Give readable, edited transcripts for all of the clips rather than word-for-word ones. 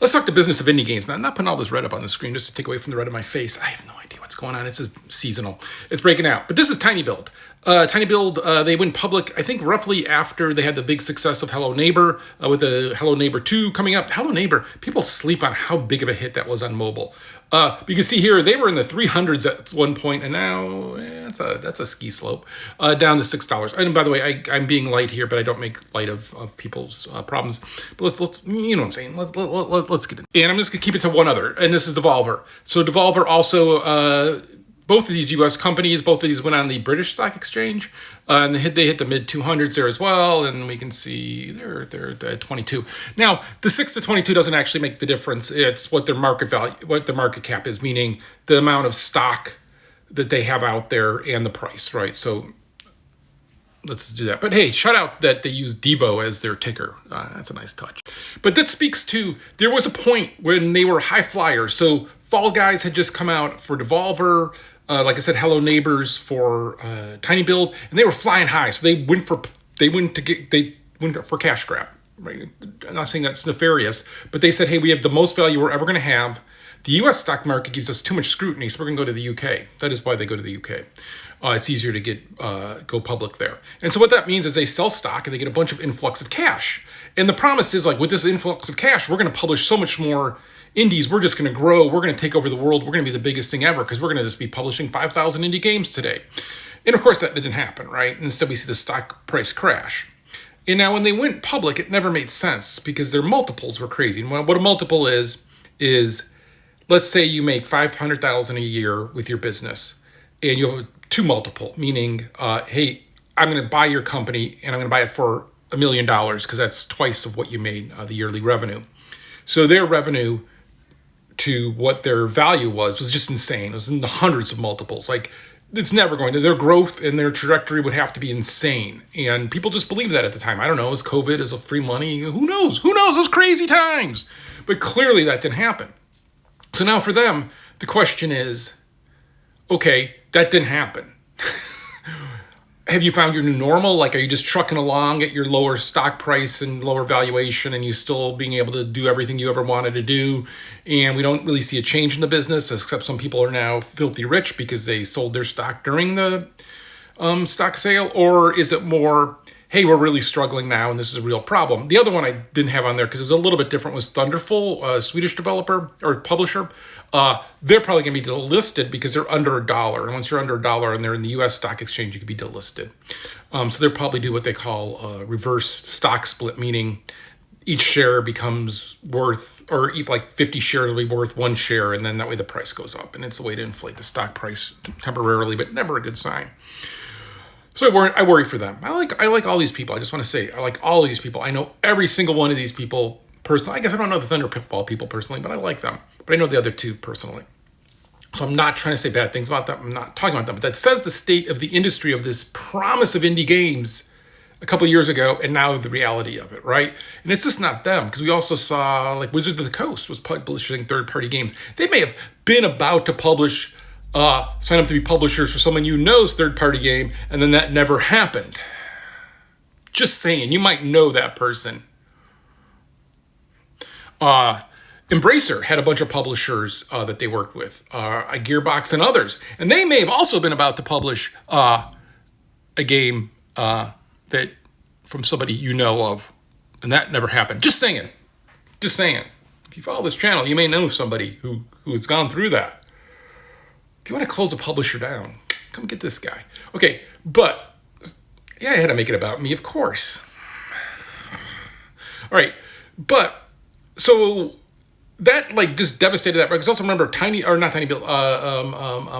Let's talk the business of indie games. Now, I'm not putting all this red up on the screen just to take away from the red of my face. I have no idea what's going on. It's just seasonal. It's breaking out. But this is Tiny Build. Tiny Build, they went public, I think, roughly after they had the big success of Hello Neighbor, with the Hello Neighbor 2 coming up. Hello Neighbor, people sleep on how big of a hit that was on mobile. You can see here, they were in the 300s at one point, and now that's a ski slope, down to $6. And by the way, I'm being light here, but I don't make light of people's problems. But let's you know what I'm saying. Let's get in. And I'm just gonna keep it to one other, and this is Devolver. So Devolver also, both of these U.S. companies, both of these went on the British Stock Exchange, and they hit the mid 200s there as well. And we can see they're at 22. Now, the 6 to 22 doesn't actually make the difference. It's what their market value, what the market cap is, meaning the amount of stock that they have out there and the price, right? So let's do that. But hey, shout out that they use Devo as their ticker. That's a nice touch. But that speaks to, there was a point when they were high flyers. So Fall Guys had just come out for Devolver. Like I said, Hello Neighbors for Tiny Build, and they were flying high. So they went for cash grab. Right? I'm not saying that's nefarious, but they said, hey, we have the most value we're ever going to have. The U.S. stock market gives us too much scrutiny, so we're going to go to the U.K. That is why they go to the U.K. It's easier to go public there. And so what that means is they sell stock and they get a bunch of influx of cash. And the promise is, like, with this influx of cash, we're going to publish so much more indies. We're just going to grow. We're going to take over the world. We're going to be the biggest thing ever because we're going to just be publishing 5,000 indie games today. And of course, that didn't happen, right? Instead, we see the stock price crash. And now when they went public, it never made sense because their multiples were crazy. And what a multiple is let's say you make $500,000 a year with your business and you have a 2 multiple, meaning, hey, I'm going to buy your company and I'm going to buy it for $1 million because that's twice of what you made, the yearly revenue. So their revenue to what their value was just insane. It was in the hundreds of multiples. Like, it's never going to, their growth and their trajectory would have to be insane. And people just believed that at the time. I don't know, is COVID, is it free money? Who knows? Those crazy times. But clearly that didn't happen. So now for them, the question is, okay, that didn't happen. Have you found your new normal? Like, are you just trucking along at your lower stock price and lower valuation and you still being able to do everything you ever wanted to do? And we don't really see a change in the business, except some people are now filthy rich because they sold their stock during the stock sale? Or is it more, hey, we're really struggling now and this is a real problem? The other one I didn't have on there because it was a little bit different was Thunderful, a Swedish developer or publisher. They're probably going to be delisted because they're under $1. And once you're under $1 and they're in the U.S. stock exchange, you could be delisted. So they'll probably do what they call a reverse stock split, meaning each share becomes worth, or like 50 shares will be worth 1 share, and then that way the price goes up. And it's a way to inflate the stock price temporarily, but never a good sign. So I worry for them. I like all these people. I just want to say, I like all these people. I know every single one of these people personally. I guess I don't know the Thunderfall people personally, but I like them. But I know the other 2 personally. So I'm not trying to say bad things about them. I'm not talking about them. But that says the state of the industry of this promise of indie games a couple of years ago, and now the reality of it, right? And it's just not them, because we also saw, like, Wizards of the Coast was publishing third-party games. They may have been about to publish, sign up to be publishers for someone you know's third-party game, and then that never happened. Just saying, you might know that person. Embracer had a bunch of publishers that they worked with, Gearbox and others. And they may have also been about to publish a game that from somebody you know of, and that never happened. Just saying. If you follow this channel, you may know somebody who has gone through that. If you want to close a publisher down, come get this guy. Okay, but yeah, I had to make it about me, of course. All right, but so that like just devastated that. Because also remember,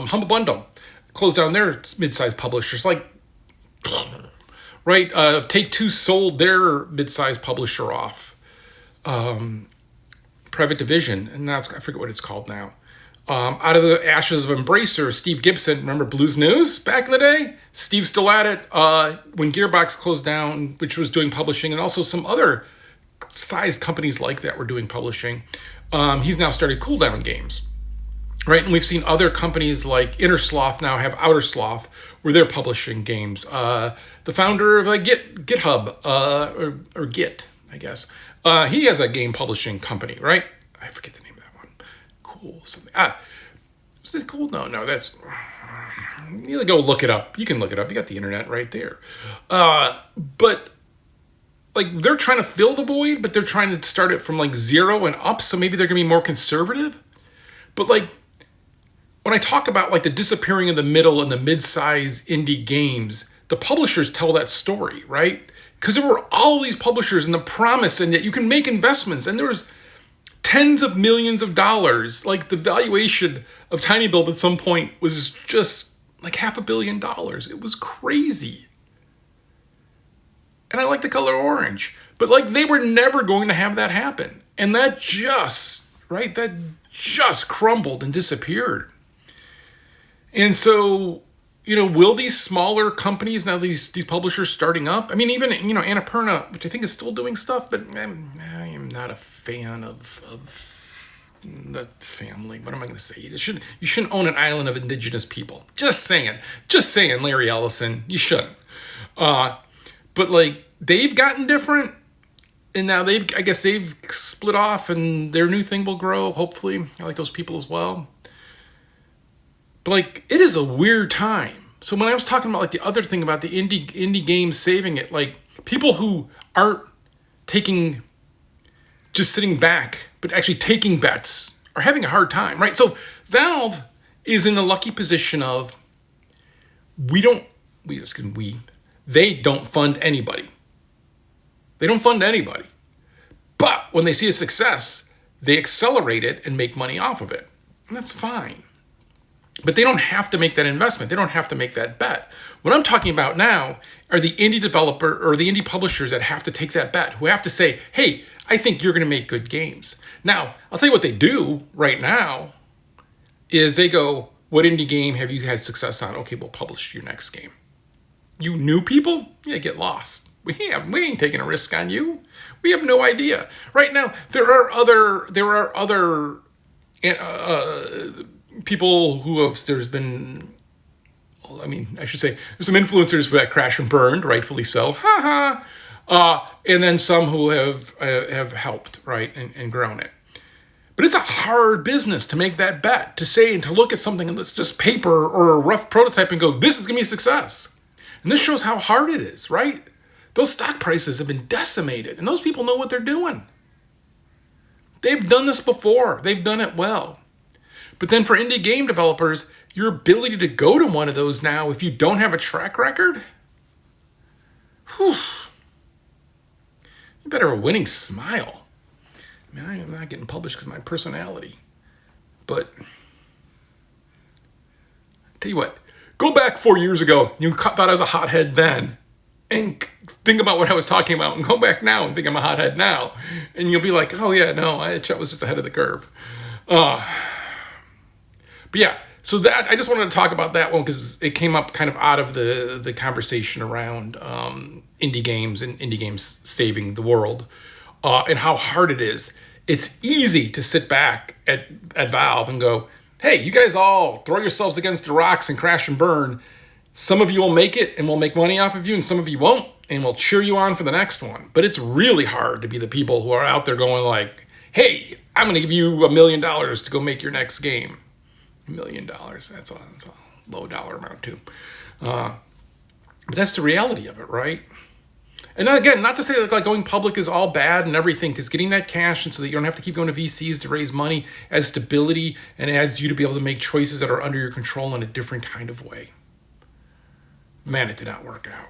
Humble Bundle closed down their mid-sized publishers. Like, right? Take-Two sold their mid-sized publisher off, Private Division, and now I forget what it's called now. Out of the ashes of Embracer, Steve Gibson, remember Blues News back in the day? Steve's still at it. When Gearbox closed down, which was doing publishing, and also some other sized companies like that were doing publishing, he's now started Cool Down Games, right? And we've seen other companies like Inner Sloth now have Outer Sloth, where they're publishing games. The founder of GitHub, or Git, I guess, he has a game publishing company, right? I forget the name of that one. Cool something. Is it cool? No, that's. You go look it up. You can look it up. You got the internet right there. But like they're trying to fill the void, but they're trying to start it from like zero and up. So maybe they're gonna be more conservative. But like when I talk about like the disappearing of the middle and the mid-size indie games, the publishers tell that story, right? Because there were all these publishers and the promise, and yet you can make investments, and there was tens of millions of dollars. Like the valuation of Tiny Build at some point was just like $500 million. It was crazy. And I like the color orange. But like they were never going to have that happen. And that just crumbled and disappeared. And so, will these smaller companies, now these publishers starting up, I mean, even, Annapurna, which I think is still doing stuff, but I am not a fan of the family. What am I going to say? You shouldn't own an island of indigenous people. Just saying, Larry Ellison, you shouldn't. But like they've gotten different, and now I guess they've split off, and their new thing will grow. Hopefully, I like those people as well. But like it is a weird time. So when I was talking about like the other thing about the indie games saving it, like people who aren't just sitting back, but actually taking bets are having a hard time, right? So Valve is in the lucky position of they don't fund anybody. They don't fund anybody. But when they see a success, they accelerate it and make money off of it. And that's fine. But they don't have to make that investment. They don't have to make that bet. What I'm talking about now are the indie developer or the indie publishers that have to take that bet, who have to say, hey, I think you're going to make good games. Now, I'll tell you what they do right now is they go, what indie game have you had success on? Okay, we'll publish your next game. You new people? Yeah, get lost. We ain't taking a risk on you. We have no idea. Right now, there are other people who have, there's some influencers that crash and burned, rightfully so. And then some who have helped, right, and grown it. But it's a hard business to make that bet, to say and to look at something that's just paper or a rough prototype and go, this is going to be a success. And this shows how hard it is, right? Those stock prices have been decimated, and those people know what they're doing. They've done this before. They've done it well. But then for indie game developers, your ability to go to one of those now, if you don't have a track record, you better have a winning smile. I mean, I'm not getting published because of my personality. But tell you what, go back 4 years ago. You thought I was a hothead then. And think about what I was talking about, and go back now and think I'm a hothead now. And you'll be like, oh yeah, no, I was just ahead of the curve. But yeah, so that I just wanted to talk about that one because it came up kind of out of the conversation around indie games and indie games saving the world, and how hard it is. It's easy to sit back at Valve and go, hey, you guys all throw yourselves against the rocks and crash and burn. Some of you will make it and we'll make money off of you, and some of you won't, and we'll cheer you on for the next one. But it's really hard to be the people who are out there going like, hey, I'm going to give you $1 million to go make your next game. $1 million, that's a low dollar amount too. But that's the reality of it, right? And again, not to say that like going public is all bad and everything, because getting that cash and so that you don't have to keep going to VCs to raise money adds stability and adds you to be able to make choices that are under your control in a different kind of way. Man, it did not work out.